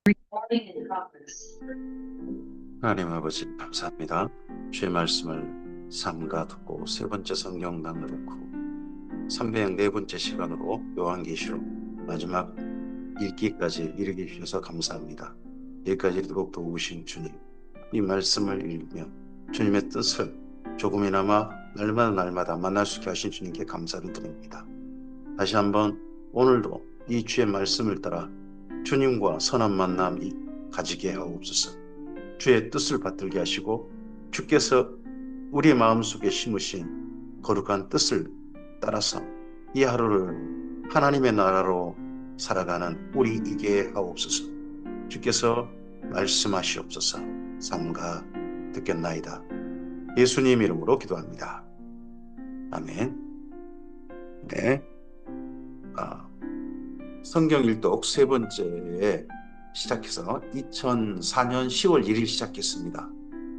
Recording in progress. 하나님 아버지 감사합니다. 주의 말씀을 삼가 듣고 세 번째 성경 낭독 후 304번째 시간으로 요한계시록 마지막 읽기까지 이르게 주셔서 감사합니다. 여기까지 이르도록 도우신 주님, 이 말씀을 읽으며 주님의 뜻을 조금이나마 날마다 만날 수 있게 하신 주님께 감사를 드립니다. 다시 한번 오늘도 이 주의 말씀을 따라 주님과 선한 만남이 가지게 하옵소서. 주의 뜻을 받들게 하시고 주께서 우리의 마음속에 심으신 거룩한 뜻을 따라서 이 하루를 하나님의 나라로 살아가는 우리이게 하옵소서. 주께서 말씀하시옵소서. 삼가 듣겠나이다. 예수님 이름으로 기도합니다. 아멘. 네. 성경 일독 세 번째에 시작해서 2004년 10월 1일 시작했습니다.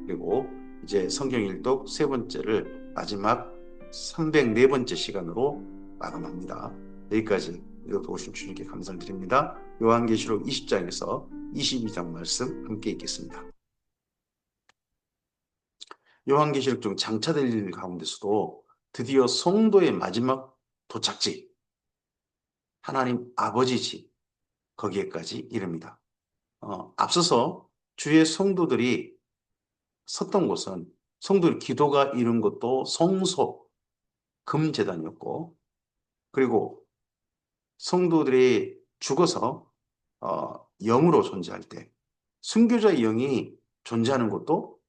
그리고 이제 성경 일독 세 번째를 마지막 304번째 시간으로 마감합니다. 여기까지 읽어오신 주님께 감사를 드립니다. 요한계시록 20장에서 22장 말씀 함께 읽겠습니다. 요한계시록 중 장차될 일 가운데서도 드디어 성도의 마지막 도착지, 하나님 아버지 집, 거기에까지 이릅니다. 앞서서 주의 성도들이 섰던 곳은 성도의 기도가 이룬 것도 성소, 금제단이었고, 그리고 성도들이 죽어서 영으로 존재할 때 순교자의 영이 존재하는 곳도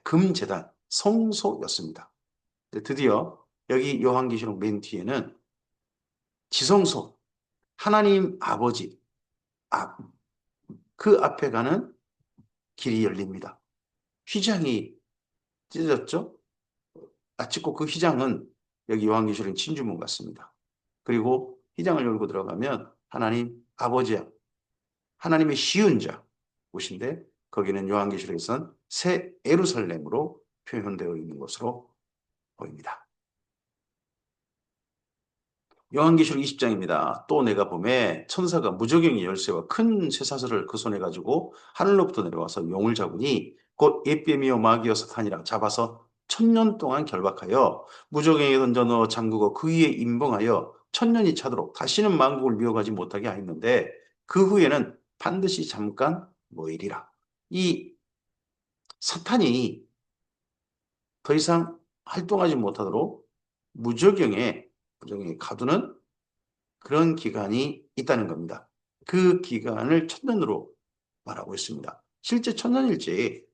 금제단, 성소였습니다. 드디어 여기 요한계시록 맨 뒤에는 지성소, 하나님 아버지 그 앞에 가는 길이 열립니다. 휘장이 찢어졌죠? 아치고 그 휘장은 여기 요한계시록 진주문 같습니다. 그리고 휘장을 열고 들어가면 하나님 아버지야, 하나님의 쉬운 자 곳인데 거기는 요한계시록에서는 새 예루살렘으로 표현되어 있는 것으로 보입니다. 요한계시록 20장입니다. 또 내가 보매 천사가 무저갱이 열쇠와 큰 쇠사슬을 그 손에 가지고 하늘로부터 내려와서 용을 잡으니 곧 예뱀이요 마귀요 사탄이라 잡아서 1000년 동안 결박하여 무저갱이에 던져 넣어 잠그고 그 위에 임봉하여 1000년이 차도록 다시는 만국을 미혹하지 못하게 하였는데 그 후에는 반드시 잠깐 모이리라. 이 사탄이 더 이상 활동하지 못하도록 무저갱에 가두는 그런 기간이 있다는 겁니다. 그 기간을 1000년으로 말하고 있습니다. 실제 1000년일지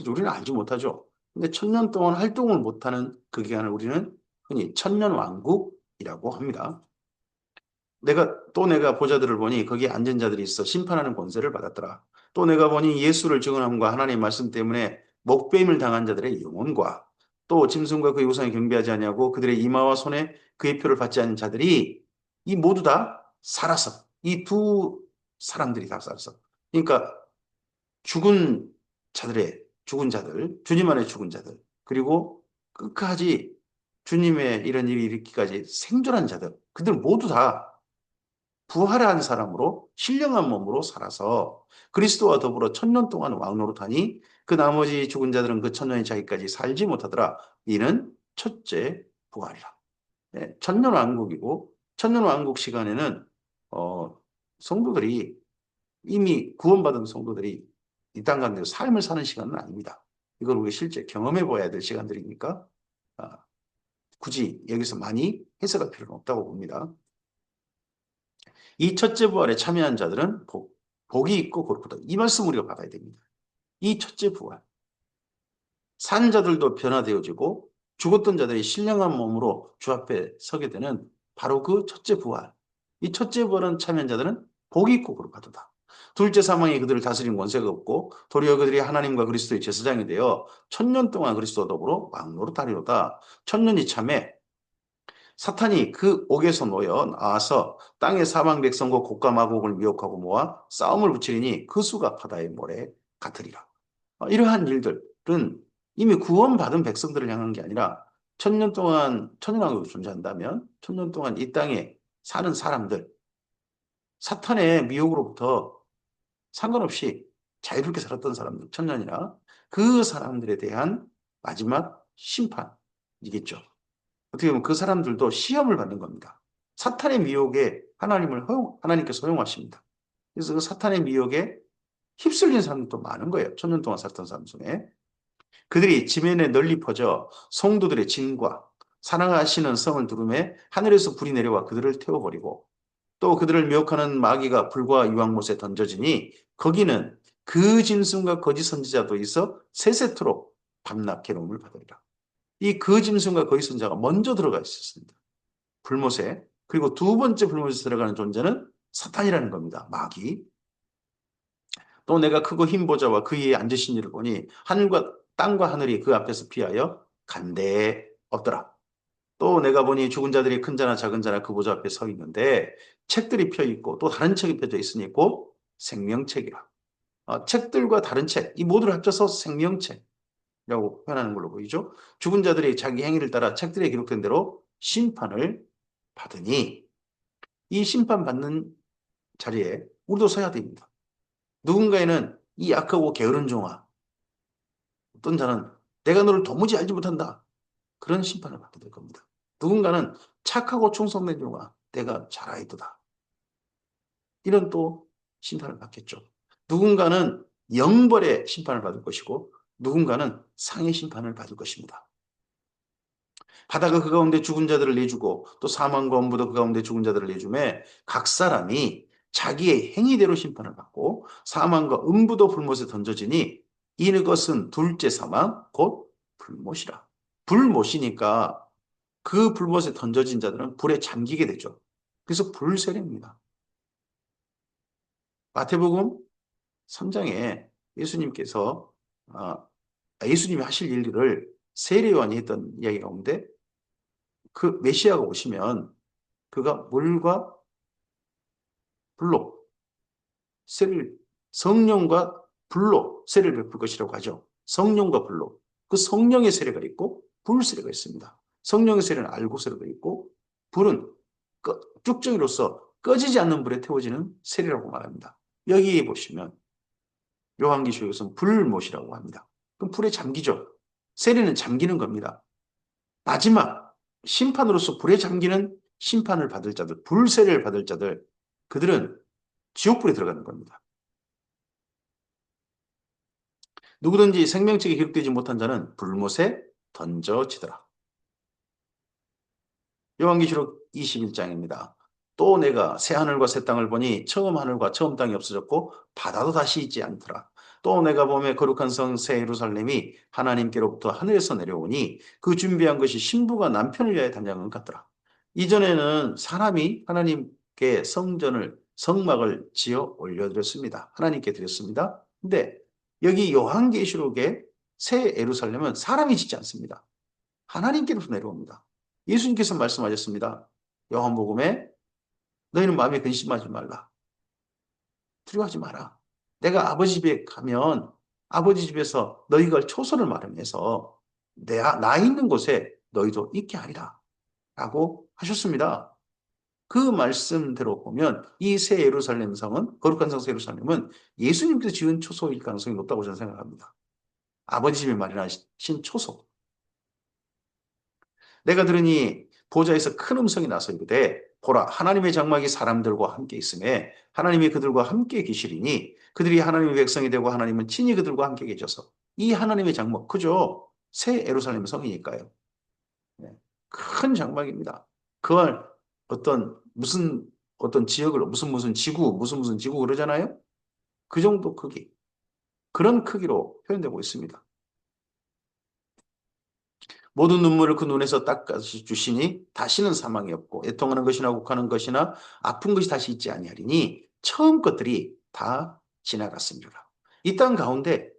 우리는 알지 못하죠. 근데 1000년 동안 활동을 못하는 그 기간을 우리는 흔히 천년왕국이라고 합니다. 내가 보자들을 보니 거기에 앉은 자들이 있어 심판하는 권세를 받았더라. 또 내가 보니 예수를 증언함과 하나님의 말씀 때문에 목배임을 당한 자들의 영혼과 또 짐승과 그의 우상에 경배하지 아니하고 그들의 이마와 손에 그의 표를 받지 않은 자들이 이 모두 다 살아서 이 두 사람들이 다 살아서 그러니까 죽은 죽은 자들, 주님 안에 죽은 자들, 그리고 끝까지 주님의 이런 일이 일으키기까지 생존한 자들, 그들 모두 다 부활한 사람으로 신령한 몸으로 살아서 그리스도와 더불어 1000년 동안 왕노릇하니 그 나머지 죽은 자들은 그 1000년이 자기까지 살지 못하더라. 이는 첫째 부활이라. 네, 천년왕국이고 천년왕국 시간에는 성도들이 이미 구원받은 성도들이 이 땅 가운데 삶을 사는 시간은 아닙니다. 이걸 우리가 실제 경험해 봐야 될 시간들이니까 굳이 여기서 많이 해석할 필요는 없다고 봅니다. 이 첫째 부활에 참여한 자들은 복이 있고 거룩하다. 이 말씀 우리가 받아야 됩니다. 이 첫째 부활. 산 자들도 변화되어지고 죽었던 자들이 신령한 몸으로 주 앞에 서게 되는 바로 그 첫째 부활. 이 첫째 부활은 참여한 자들은 복이 있고 거룩하다. 둘째 사망이 그들을 다스린 권세가 없고 도리어 그들이 하나님과 그리스도의 제사장이 되어 1000년 동안 그리스도와 더불어 왕노릇하리로다. 1000년이 참에 사탄이 그 옥에서 놓여 나와서 땅의 사방 백성과 곡과 마곡을 미혹하고 모아 싸움을 붙이리니 그 수가 바다의 모래 같으리라. 이러한 일들은 이미 구원받은 백성들을 향한 게 아니라 1000년 동안 천년왕국이 존재한다면 1000년 동안 이 땅에 사는 사람들, 사탄의 미혹으로부터 상관없이 자유롭게 살았던 사람들, 천년이나 그 사람들에 대한 마지막 심판이겠죠. 어떻게 보면 그 사람들도 시험을 받는 겁니다. 사탄의 미혹에 하나님께서 허용하십니다. 그래서 그 사탄의 미혹에 휩쓸린 사람들도 많은 거예요. 천년 동안 살았던 사람 중에. 그들이 지면에 널리 퍼져 성도들의 진과 사랑하시는 성을 두름에 하늘에서 불이 내려와 그들을 태워버리고 또 그들을 미혹하는 마귀가 불과 유황못에 던져지니 거기는 그 짐승과 거짓 선지자도 있어 세세토록 밤낮 괴로움을 받으리라. 이 그 짐승과 거짓 선지자가 먼저 들어가 있었습니다. 불못에. 그리고 두 번째 불못에 들어가는 존재는 사탄이라는 겁니다. 마귀. 또 내가 크고 흰 보좌와 그 위에 앉으신 이를 보니 하늘과 땅과 하늘이 그 앞에서 피하여 간대에 없더라. 또 내가 보니 죽은 자들이 큰 자나 작은 자나 그 보좌 앞에 서 있는데 책들이 펴 있고 또 다른 책이 펴져 있으니 곧 생명책이라. 책들과 다른 책, 이 모두를 합쳐서 생명책이라고 표현하는 걸로 보이죠. 죽은 자들이 자기 행위를 따라 책들에 기록된 대로 심판을 받으니 이 심판받는 자리에 우리도 서야 됩니다. 누군가에는 이 약하고 게으른 종아, 어떤 자는 내가 너를 도무지 알지 못한다. 그런 심판을 받게 될 겁니다. 누군가는 착하고 충성된 종아, 내가 잘 알도다. 이런 또 심판을 받겠죠. 누군가는 영벌의 심판을 받을 것이고 누군가는 상의 심판을 받을 것입니다. 바다가 그 가운데 죽은 자들을 내주고 또 사망과 엄부도 그 가운데 죽은 자들을 내주매 각 사람이 자기의 행위대로 심판을 받고 사망과 음부도 불못에 던져지니 이것은 둘째 사망 곧 불못이라. 불못이니까 그 불못에 던져진 자들은 불에 잠기게 되죠. 그래서 불세례입니다. 마태복음 3장에 예수님께서 예수님이 하실 일들을 세례요한이 했던 이야기 가운데 그 메시아가 오시면 그가 물과 불로 세를 성령과 불로 세를 베풀 것이라고 하죠. 성령과 불로. 그 성령의 세례가 있고 불 세례가 있습니다. 성령의 세례는 알고 세례가 있고 불은 쭉정이로서 꺼지지 않는 불에 태워지는 세례라고 말합니다. 여기에 보시면 요한계시록에서는 불못이라고 합니다. 그럼 불에 잠기죠. 세례는 잠기는 겁니다. 마지막 심판으로서 불에 잠기는 심판을 받을 자들, 불세례를 받을 자들, 그들은 지옥불에 들어가는 겁니다. 누구든지 생명책에 기록되지 못한 자는 불못에 던져지더라. 요한계시록 21장입니다. 또 내가 새 하늘과 새 땅을 보니 처음 하늘과 처음 땅이 없어졌고 바다도 다시 있지 않더라. 또 내가 보매 거룩한 성 새 예루살렘이 하나님께로부터 하늘에서 내려오니 그 준비한 것이 신부가 남편을 위하여 담양한 것 같더라. 이전에는 사람이 하나님께 성막을 지어 올려드렸습니다. 하나님께 드렸습니다. 근데 여기 요한계시록의 새 예루살렘은 사람이 짓지 않습니다. 하나님께로서 내려옵니다. 예수님께서 말씀하셨습니다. 요한복음에 너희는 마음에 근심하지 말라. 두려워하지 마라. 내가 아버지 집에 가면 아버지 집에서 너희가 초소를 마련해서 나 있는 곳에 너희도 있게 하리라. 라고 하셨습니다. 그 말씀대로 보면 이 새 예루살렘 성은 거룩한 성 새 예루살렘은 예수님께서 지은 초소일 가능성이 높다고 저는 생각합니다. 아버지 집에 마련하신 초소. 내가 들으니 보좌에서 큰 음성이 나서 이르되 보라 하나님의 장막이 사람들과 함께 있음에 하나님이 그들과 함께 계시리니 그들이 하나님의 백성이 되고 하나님은 친히 그들과 함께 계셔서 이 하나님의 장막 그죠? 새 예루살렘 성이니까요. 네. 큰 장막입니다. 그걸 어떤 지역을 무슨 지구 무슨 지구 그러잖아요. 그 정도 크기 그런 크기로 표현되고 있습니다. 모든 눈물을 그 눈에서 닦아주시니 다시는 사망이 없고 애통하는 것이나 욱하는 것이나 아픈 것이 다시 있지 아니하리니 처음 것들이 다 지나갔습니다. 이 땅 가운데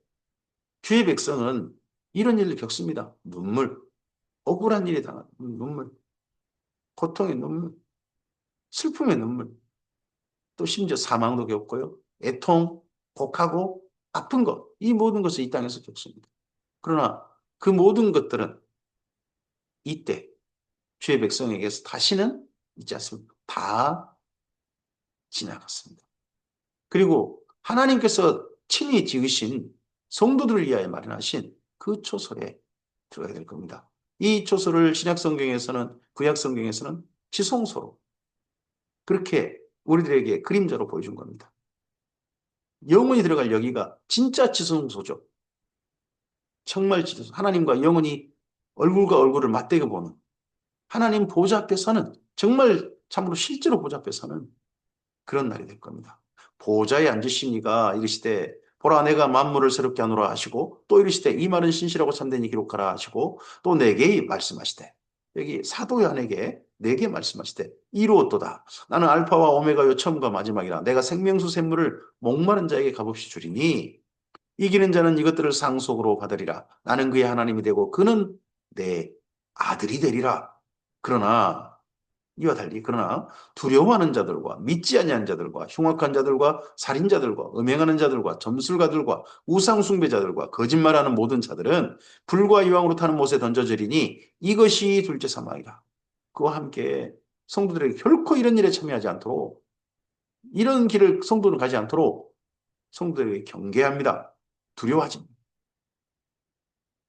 주의 백성은 이런 일을 겪습니다. 눈물, 억울한 일이 당한 눈물, 고통의 눈물, 슬픔의 눈물, 또 심지어 사망도 겪고요. 애통, 곡하고 아픈 것, 이 모든 것을 이 땅에서 겪습니다. 그러나 그 모든 것들은 이때 주의 백성에게서 다시는 있지 않습니다. 다 지나갔습니다. 그리고 하나님께서 친히 지으신 성도들을 위하여 마련하신 그 초소에 들어가야 될 겁니다. 이 초소를 신약 성경에서는, 구약 성경에서는 지성소로 그렇게 우리들에게 그림자로 보여준 겁니다. 영혼이 들어갈 여기가 진짜 지성소죠. 정말 지성소. 하나님과 영혼이 얼굴과 얼굴을 맞대겨 보는, 하나님 보좌 앞에 서는, 정말 참으로 실제로 보좌 앞에 서는 그런 날이 될 겁니다. 보좌에 앉으시니가 이르시되 보라 내가 만물을 새롭게 하노라 하시고, 또 이르시되 이 말은 신실하고 참되니 기록하라 하시고, 또 내게 말씀하시되, 여기 사도 요한에게 내게 말씀하시되 이루었도다. 나는 알파와 오메가요 처음과 마지막이라. 내가 생명수 샘물을 목마른 자에게 값없이 주리니 이기는 자는 이것들을 상속으로 받으리라. 나는 그의 하나님이 되고 그는 내 아들이 되리라. 그러나 이와 달리 그러나 두려워하는 자들과 믿지 아니하는 자들과 흉악한 자들과 살인자들과 음행하는 자들과 점술가들과 우상 숭배자들과 거짓말하는 모든 자들은 불과 이왕으로 타는 못에 던져지리니 이것이 둘째 사망이라. 그와 함께 성도들에게 결코 이런 일에 참여하지 않도록, 이런 길을 성도는 가지 않도록 성도들에게 경계합니다. 두려워하지,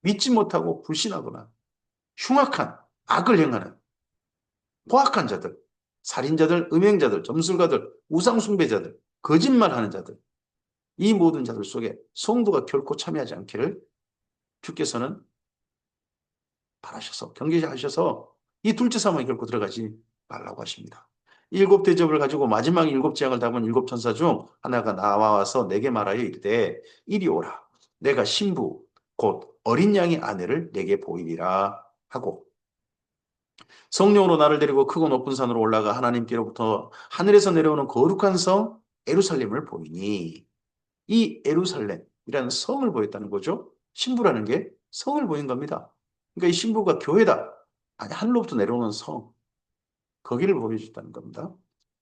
믿지 못하고 불신하거나 흉악한 악을 행하는 포악한 자들, 살인자들, 음행자들, 점술가들, 우상숭배자들, 거짓말하는 자들, 이 모든 자들 속에 성도가 결코 참여하지 않기를 주께서는 바라셔서 경계하셔서 이 둘째 사망에 결코 들어가지 말라고 하십니다. 일곱 대접을 가지고 마지막 일곱 재앙을 담은 일곱 천사 중 하나가 나와서 내게 말하여 이르되 이리 오라. 내가 신부 곧 어린 양의 아내를 내게 보이리라 하고, 성령으로 나를 데리고 크고 높은 산으로 올라가 하나님께로부터 하늘에서 내려오는 거룩한 성 예루살렘을 보이니, 이 예루살렘이라는 성을 보였다는 거죠. 신부라는 게 성을 보인 겁니다. 그러니까 이 신부가 교회다. 아니, 하늘로부터 내려오는 성, 거기를 보여줬다는 겁니다.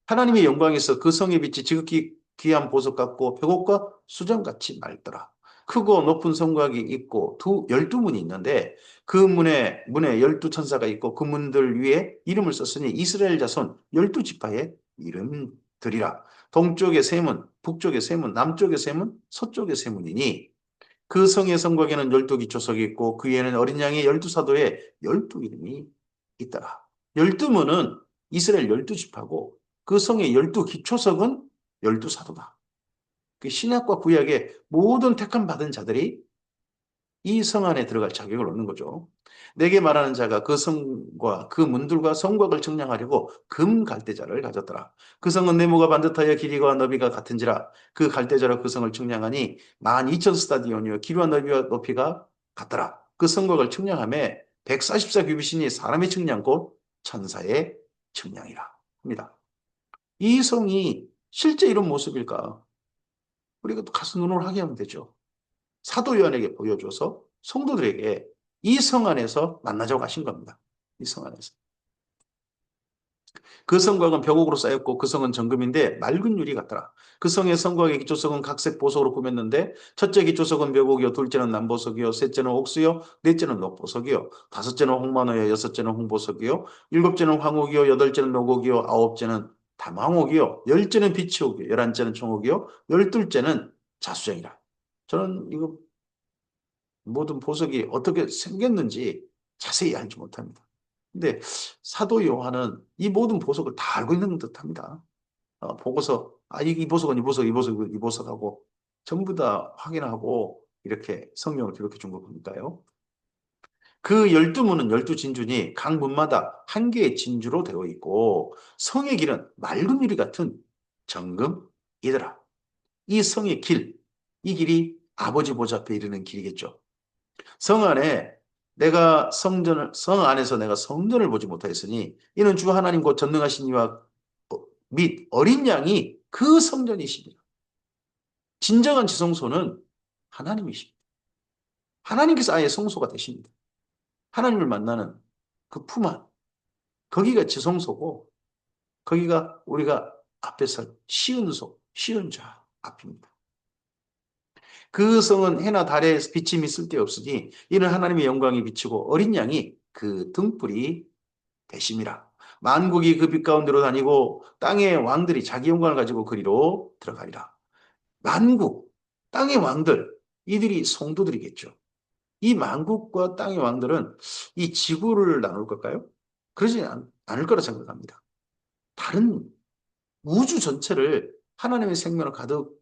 하나님의 영광에서 그 성의 빛이 지극히 귀한 보석 같고 벽옥과 수정같이 맑더라. 크고 높은 성곽이 있고 12문이 있는데 그 문에 12천사가 있고 그 문들 위에 이름을 썼으니 이스라엘 자손 12지파의 이름들이라. 동쪽의 세 문, 북쪽의 세 문, 남쪽의 세 문, 서쪽의 세 문이니 그 성의 성곽에는 12기초석이 있고 그 위에는 어린 양의 12사도의 12이름이 있더라. 12문은 이스라엘 12지파고 그 성의 12기초석은 12사도다. 그 신약과 구약의 모든 택함 받은 자들이 이 성 안에 들어갈 자격을 얻는 거죠. 내게 말하는 자가 그 성과 그 문들과 성곽을 측량하려고 금 갈대자를 가졌더라. 그 성은 네모가 반듯하여 길이와 너비가 같은지라. 그 갈대자로 그 성을 측량하니 12,000스타디온이요 길이와 너비와 높이가 같더라. 그 성곽을 측량함에 144규빗이니 사람의 측량 곧 천사의 측량이라 합니다. 이 성이 실제 이런 모습일까? 우리가 또 가서 눈으로 하게 하면 되죠. 사도 요한에게 보여줘서 성도들에게 이 성 안에서 만나자고 하신 겁니다. 이 성 안에서. 그 성곽은 벽옥으로 쌓였고 그 성은 정금인데 맑은 유리 같더라. 그 성의 성곽의 기초석은 각색 보석으로 꾸몄는데 첫째 기초석은 벽옥이요, 둘째는 남보석이요, 셋째는 옥수요, 넷째는 녹보석이요, 다섯째는 홍만호요, 여섯째는 홍보석이요, 일곱째는 황옥이요, 여덟째는 녹옥이요, 아홉째는 담황옥이요, 열째는 비치옥이요, 열한째는 청옥이요, 열둘째는 자수정이라. 저는 이거 모든 보석이 어떻게 생겼는지 자세히 알지 못합니다. 근데 사도 요한은 이 모든 보석을 다 알고 있는 듯합니다. 보고서 이 보석은 이 보석, 이 보석은 이 보석하고 전부 다 확인하고 이렇게 성경을 기록해 준 거 보니까요. 그 12문은 12진주니 각 문마다 한 개의 진주로 되어 있고 성의 길은 맑은 유리 같은 정금이더라. 이 성의 길, 이 길이 아버지 보좌 앞에 이르는 길이겠죠. 성 안에 성 안에서 내가 성전을 보지 못하였으니 이는 주 하나님 곧 전능하신 이와 및 어린 양이 그 성전이십니다. 진정한 지성소는 하나님이십니다. 하나님께서 아예 성소가 되십니다. 하나님을 만나는 그 품 안, 거기가 지성소고 거기가 우리가 앞에서 쉬운 자 앞입니다. 그 성은 해나 달에 비침이 쓸데없으니 이는 하나님의 영광이 비치고 어린 양이 그 등불이 되심이라. 만국이 그 빛 가운데로 다니고 땅의 왕들이 자기 영광을 가지고 그리로 들어가리라. 만국, 땅의 왕들, 이들이 성도들이겠죠. 이 만국과 땅의 왕들은 이 지구를 나눌 걸까요? 그러지 않을 거라 생각합니다. 다른 우주 전체를 하나님의 생명을 가득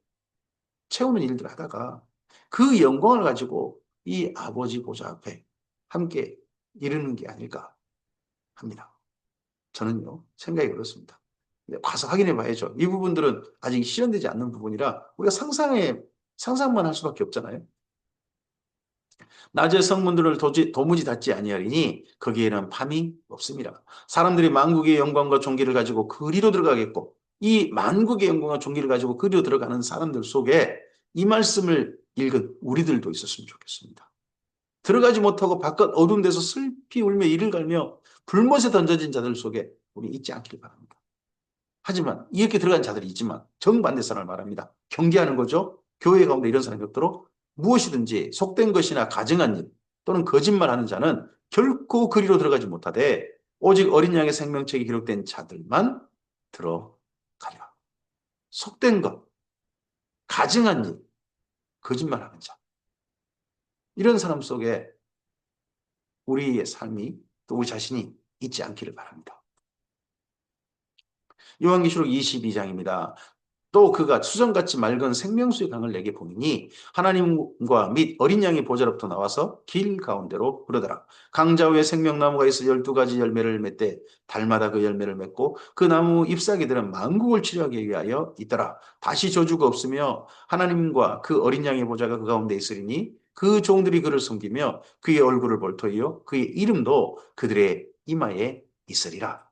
채우는 일들을 하다가 그 영광을 가지고 이 아버지 보좌 앞에 함께 이르는 게 아닐까 합니다. 저는요, 생각이 그렇습니다. 가서 확인해 봐야죠. 이 부분들은 아직 실현되지 않는 부분이라 우리가 상상만 할 수밖에 없잖아요. 낮의 성문들을 도무지 닫지 아니하리니 거기에는 밤이 없습니다. 사람들이 만국의 영광과 존귀를 가지고 그리로 들어가겠고 이 만국의 영광과 존귀를 가지고 그리로 들어가는 사람들 속에 이 말씀을 읽은 우리들도 있었으면 좋겠습니다. 들어가지 못하고 바깥 어두운 데서 슬피 울며 이를 갈며 불못에 던져진 자들 속에 우리 있지 않기를 바랍니다. 하지만 이렇게 들어간 자들이 있지만 정반대 사람을 말합니다. 경계하는 거죠. 교회 가운데 이런 사람이 없도록 무엇이든지 속된 것이나 가증한 일 또는 거짓말하는 자는 결코 그리로 들어가지 못하되 오직 어린 양의 생명책이 기록된 자들만 들어가리라. 속된 것, 가증한 일, 거짓말하는 자. 이런 사람 속에 우리의 삶이 또 우리 자신이 있지 않기를 바랍니다. 요한계시록 22장입니다. 또 그가 수정같이 맑은 생명수의 강을 내게 보이니 하나님과 및 어린 양의 보좌로부터 나와서 길 가운데로 흐르더라. 강자 위에 생명나무가 있어 12가지 열매를 맺되 달마다 그 열매를 맺고 그 나무 잎사귀들은 만국을 치료하기 위하여 있더라. 다시 저주가 없으며 하나님과 그 어린 양의 보좌가 그 가운데 있으리니 그 종들이 그를 섬기며 그의 얼굴을 볼 터이요 그의 이름도 그들의 이마에 있으리라.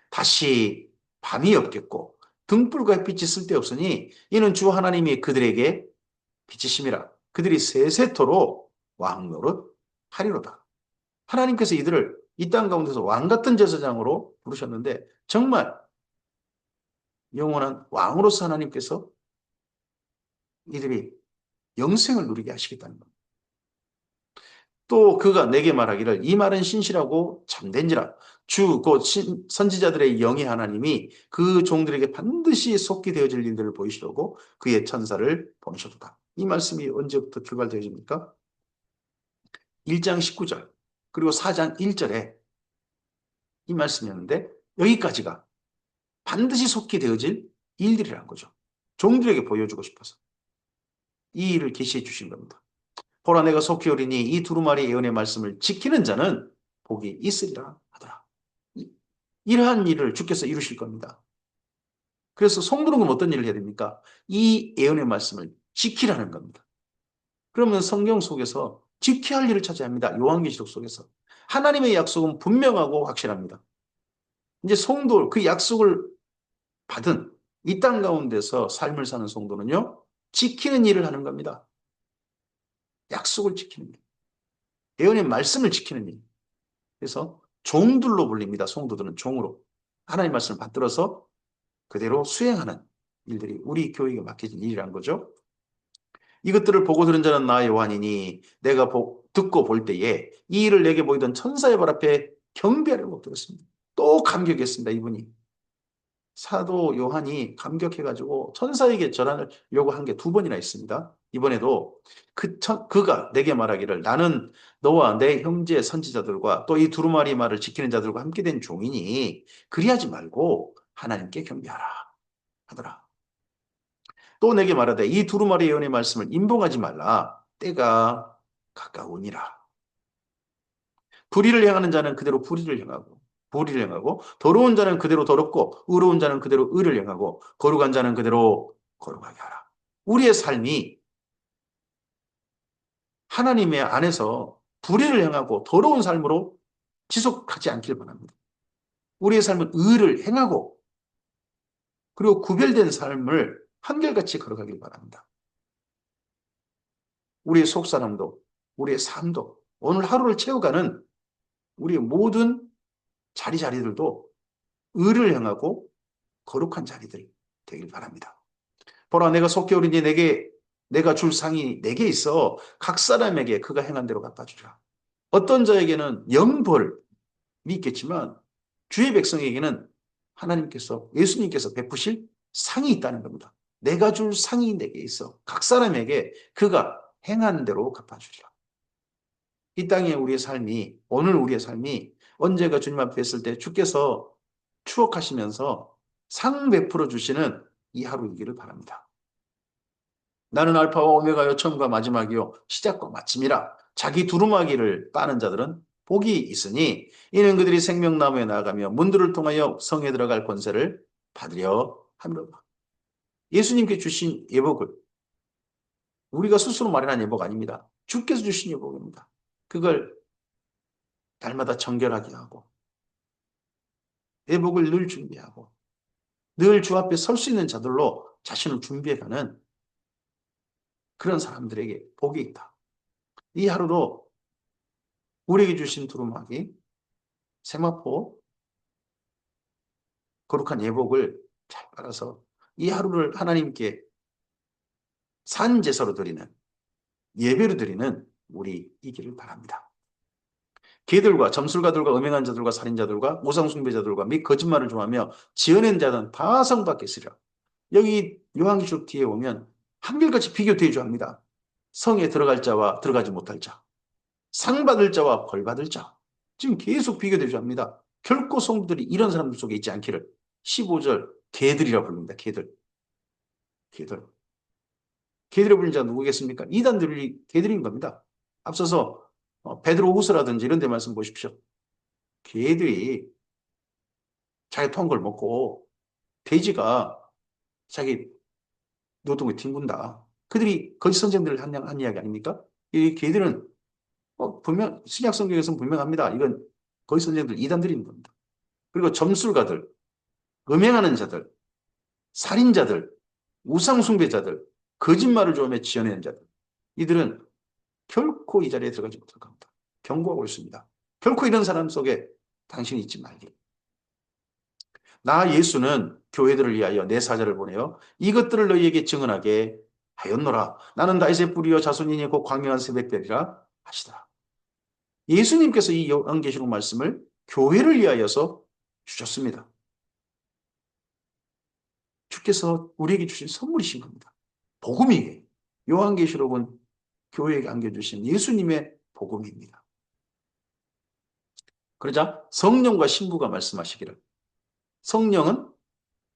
다시 밤이 없겠고 등불과 햇빛이 쓸데없으니 이는 주 하나님이 그들에게 빛이심이라. 그들이 세세토록 왕노릇 하리로다. 하나님께서 이들을 이 땅 가운데서 왕 같은 제사장으로 부르셨는데 정말 영원한 왕으로서 하나님께서 이들이 영생을 누리게 하시겠다는 겁니다. 또 그가 내게 말하기를 이 말은 신실하고 참된지라. 주 곧 선지자들의 영의 하나님이 그 종들에게 반드시 속히 되어질 일들을 보이시려고 그의 천사를 보내셨도다. 이 말씀이 언제부터 출발되어집니까? 1장 19절 그리고 4장 1절에 이 말씀이었는데 여기까지가 반드시 속히 되어질 일들이라는 거죠. 종들에게 보여주고 싶어서 이 일을 계시해 주신 겁니다. 보라 내가 속히 오리니 이 두루마리 예언의 말씀을 지키는 자는 복이 있으리라 하더라. 이러한 일을 주께서 이루실 겁니다. 그래서 성도는 어떤 일을 해야 됩니까? 이 예언의 말씀을 지키라는 겁니다. 그러면 성경 속에서 지켜야 할 일을 찾아야 합니다. 요한계시록 속에서. 하나님의 약속은 분명하고 확실합니다. 이제 성도, 그 약속을 받은 이 땅 가운데서 삶을 사는 성도는요, 지키는 일을 하는 겁니다. 약속을 지키는 일. 예언의 말씀을 지키는 일. 그래서 종들로 불립니다. 성도들은 종으로. 하나님 말씀을 받들어서 그대로 수행하는 일들이 우리 교회에 맡겨진 일이란 거죠. 이것들을 보고 들은 자는 나 요한이니 내가 듣고 볼 때에 이 일을 내게 보이던 천사의 발 앞에 경배하려고 들었습니다. 또 감격했습니다. 이분이. 사도 요한이 감격해가지고 천사에게 절하는 요구한 게 2번이나 있습니다. 이번에도 그가 내게 말하기를 나는 너와 내 형제 선지자들과 또 이 두루마리 말을 지키는 자들과 함께 된 종이니 그리하지 말고 하나님께 경배하라 하더라. 또 내게 말하되 이 두루마리 예언의 말씀을 임봉하지 말라. 때가 가까우니라. 불의를 행하는 자는 그대로 불의를 행하고 더러운 자는 그대로 더럽고 의로운 자는 그대로 의를 행하고 거룩한 자는 그대로 거룩하게 하라. 우리의 삶이 하나님의 안에서 불의를 행하고 더러운 삶으로 지속하지 않길 바랍니다. 우리의 삶은 의를 행하고 그리고 구별된 삶을 한결같이 걸어가길 바랍니다. 우리의 속사람도 우리의 삶도 오늘 하루를 채워가는 우리의 모든 자리들도 의를 행하고 거룩한 자리들이 되길 바랍니다. 보라 내가 속히 오리니 내가 줄 상이 내게 있어 각 사람에게 그가 행한 대로 갚아주리라. 어떤 자에게는 영벌이 있겠지만 주의 백성에게는 하나님께서 예수님께서 베푸실 상이 있다는 겁니다. 내가 줄 상이 내게 있어. 각 사람에게 그가 행한 대로 갚아주리라. 이 땅에 우리의 삶이, 오늘 우리의 삶이 언제가 주님 앞에 있을 때 주께서 추억하시면서 상 베풀어 주시는 이 하루이기를 바랍니다. 나는 알파와 오메가요 처음과 마지막이요 시작과 마침이라. 자기 두루마기를 빠는 자들은 복이 있으니 이는 그들이 생명나무에 나아가며 문들을 통하여 성에 들어갈 권세를 받으려 함이로다. 예수님께 주신 예복을 우리가 스스로 마련한 예복 아닙니다. 주께서 주신 예복입니다. 그걸 날마다 정결하게 하고 예복을 늘 준비하고 늘 주 앞에 설 수 있는 자들로 자신을 준비해가는 그런 사람들에게 복이 있다. 이 하루도 우리에게 주신 두루마기, 세마포, 거룩한 예복을 잘 빨아서 이 하루를 하나님께 산제사로 드리는, 예배로 드리는 우리이기를 바랍니다. 개들과 점술가들과 음행한 자들과 살인자들과 우상숭배자들과 및 거짓말을 좋아하며 지어낸 자는 다 성 밖에 있으리라. 여기 요한계시록 뒤에 오면 한결같이 비교 대조합니다. 성에 들어갈 자와 들어가지 못할 자, 상 받을 자와 벌 받을 자. 지금 계속 비교 대조합니다. 결코 성도들이 이런 사람들 속에 있지 않기를. 15절 개들이라 부릅니다. 개들. 개들. 개들이 불린 자 누구겠습니까? 이단들이 개들인 겁니다. 앞서서 베드로후서라든지 이런 데 말씀 보십시오. 개들이 자기 통걸 먹고 돼지가 자기 노동에 뒹군다. 그들이 거짓 선생들을 한 이야기 아닙니까? 이 개들은 분명 신약 성경에서는 분명합니다. 이건 거짓 선생들 이단들인 겁니다. 그리고 점술가들, 음행하는 자들, 살인자들, 우상숭배자들, 거짓말을 좋아하며 지어내는 자들. 이들은 결코 이 자리에 들어가지 못할 겁니다. 경고하고 있습니다. 결코 이런 사람 속에 당신이 있지 말기. 나 예수는 교회들을 위하여 내 사자를 보내어 이것들을 너희에게 증언하게 하였노라. 나는 다윗의 뿌리요 자손이니 곧 광명한 새벽별이라 하시더라. 예수님께서 이 요한계시록 말씀을 교회를 위하여서 주셨습니다. 주께서 우리에게 주신 선물이신 겁니다. 복음이에요. 요한계시록은 교회에게 안겨주신 예수님의 복음입니다. 그러자 성령과 신부가 말씀하시기를 성령은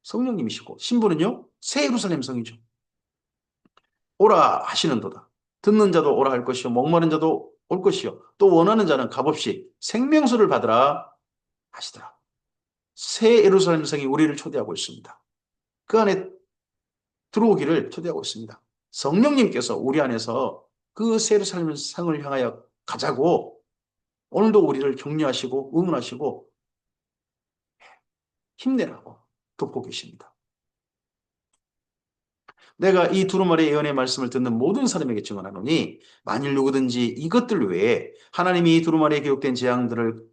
성령님이시고 신부는요 새 예루살렘 성이죠. 오라 하시는도다. 듣는 자도 오라 할 것이요 목마른 자도 올 것이요 또 원하는 자는 값없이 생명수를 받으라 하시더라. 새 예루살렘 성이 우리를 초대하고 있습니다. 그 안에 들어오기를 초대하고 있습니다. 성령님께서 우리 안에서 그 새 예루살렘 성을 향하여 가자고 오늘도 우리를 격려하시고 응원하시고 힘내라고 돕고 계십니다. 내가 이 두루마리 예언의 말씀을 듣는 모든 사람에게 증언하노니 만일 누구든지 이것들 외에 하나님이 이 두루마리에 기록된 재앙들을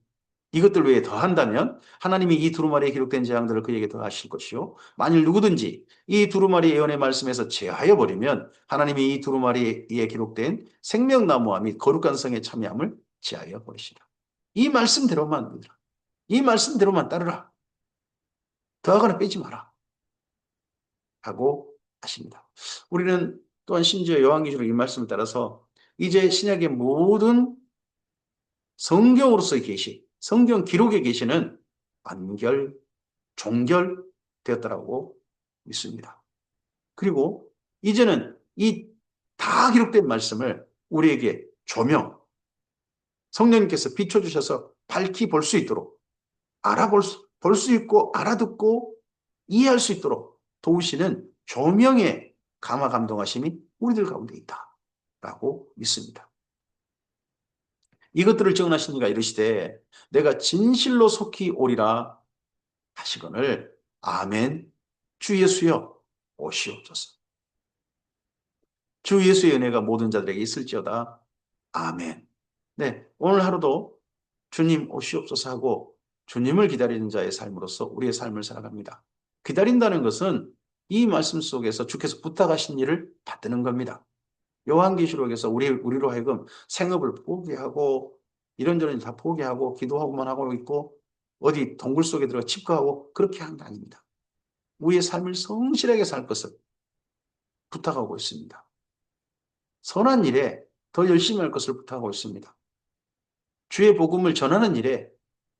이것들 외에 더한다면 하나님이 이 두루마리에 기록된 재앙들을 그에게 더하실 것이요 만일 누구든지 이 두루마리 예언의 말씀에서 제하여 버리면 하나님이 이 두루마리에 기록된 생명나무와 및 거룩한 성에 참여함을 제하여 버리시라. 이 말씀대로만 믿으라. 이 말씀대로만 따르라. 더하거나 빼지 마라. 하고 하십니다. 우리는 또한 심지어 요한계시록 이 말씀을 따라서 이제 신약의 모든 성경으로서의 계시, 성경 기록의 계시는 완결, 종결되었다라고 믿습니다. 그리고 이제는 이 다 기록된 말씀을 우리에게 조명, 성령님께서 비춰주셔서 밝히 볼 수 있도록 볼 수 있고 알아듣고 이해할 수 있도록 도우시는 조명의 감화 감동하심이 우리들 가운데 있다라고 믿습니다. 이것들을 증언하신 이가 이르시되 내가 진실로 속히 오리라 하시거늘 아멘. 주 예수여 오시옵소서. 주 예수의 은혜가 모든 자들에게 있을지어다. 아멘. 네, 오늘 하루도 주님 오시옵소서 하고 주님을 기다리는 자의 삶으로서 우리의 삶을 살아갑니다. 기다린다는 것은 이 말씀 속에서 주께서 부탁하신 일을 받드는 겁니다. 요한계시록에서 우리로 하여금 생업을 포기하고 이런저런 다 포기하고 기도하고만 하고 있고 어디 동굴 속에 들어가 칩거하고 그렇게 하는 게 아닙니다. 우리의 삶을 성실하게 살 것을 부탁하고 있습니다. 선한 일에 더 열심히 할 것을 부탁하고 있습니다. 주의 복음을 전하는 일에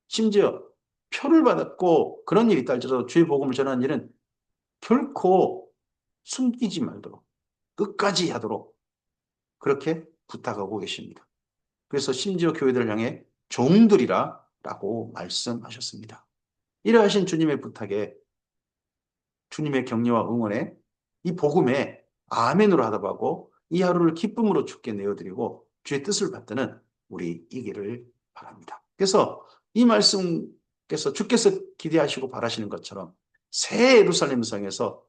심지어 표를 받았고 그런 일이 있다 할지라도 주의 복음을 전하는 일은 결코 숨기지 말도록 끝까지 하도록 그렇게 부탁하고 계십니다. 그래서 심지어 교회들을 향해 종들이라 라고 말씀하셨습니다. 이러하신 주님의 부탁에 주님의 격려와 응원에 이 복음에 아멘으로 하답하고 이 하루를 기쁨으로 주께 내어드리고 주의 뜻을 받드는 우리 이기를 바랍니다. 그래서 이 말씀께서 주께서 기대하시고 바라시는 것처럼 새 예루살렘 성에서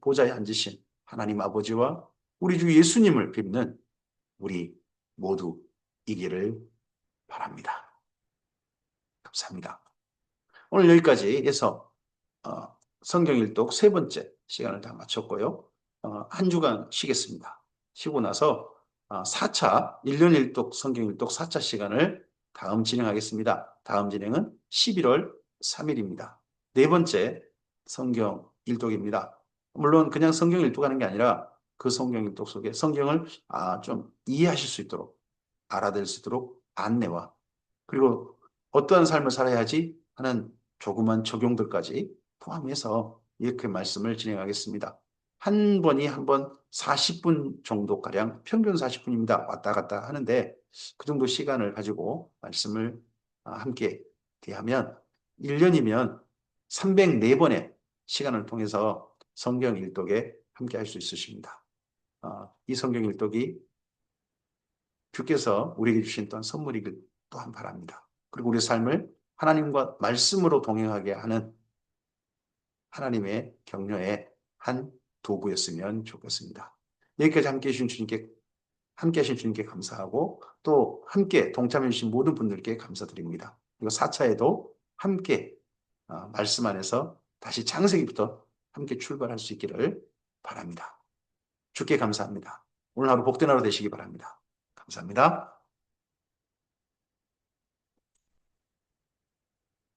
보좌에 앉으신 하나님 아버지와 우리 주 예수님을 뵙는 우리 모두 이기를 바랍니다. 감사합니다. 오늘 여기까지 해서 성경 일독 세 번째 시간을 다 마쳤고요. 한 주간 쉬겠습니다. 쉬고 나서 4차 1년 일독 성경 일독 4차 시간을 다음 진행하겠습니다. 다음 진행은 11월 3일입니다. 네 번째 성경 일독입니다. 물론 그냥 성경 일독하는 게 아니라 그 성경 일독 속에 성경을 좀 이해하실 수 있도록 알아들 수 있도록 안내와 그리고 어떠한 삶을 살아야지 하는 조그만 적용들까지 포함해서 이렇게 말씀을 진행하겠습니다. 한 번이 한 번 40분 정도가량 평균 40분입니다. 왔다 갔다 하는데 그 정도 시간을 가지고 말씀을 함께 대하면 1년이면 304번의 시간을 통해서 성경 일독에 함께 할 수 있으십니다. 이 성경 일독이 주께서 우리에게 주신 또한 선물이길 또한 바랍니다. 그리고 우리 삶을 하나님과 말씀으로 동행하게 하는 하나님의 격려의 한 도구였으면 좋겠습니다. 여기까지 함께 하신 주님께 감사하고 또 함께 동참해 주신 모든 분들께 감사드립니다. 그리고 4차에도 함께 말씀 안에서 다시 창세기부터 함께 출발할 수 있기를 바랍니다. 주께 감사합니다. 오늘 하루 복된 하루 되시기 바랍니다. 감사합니다.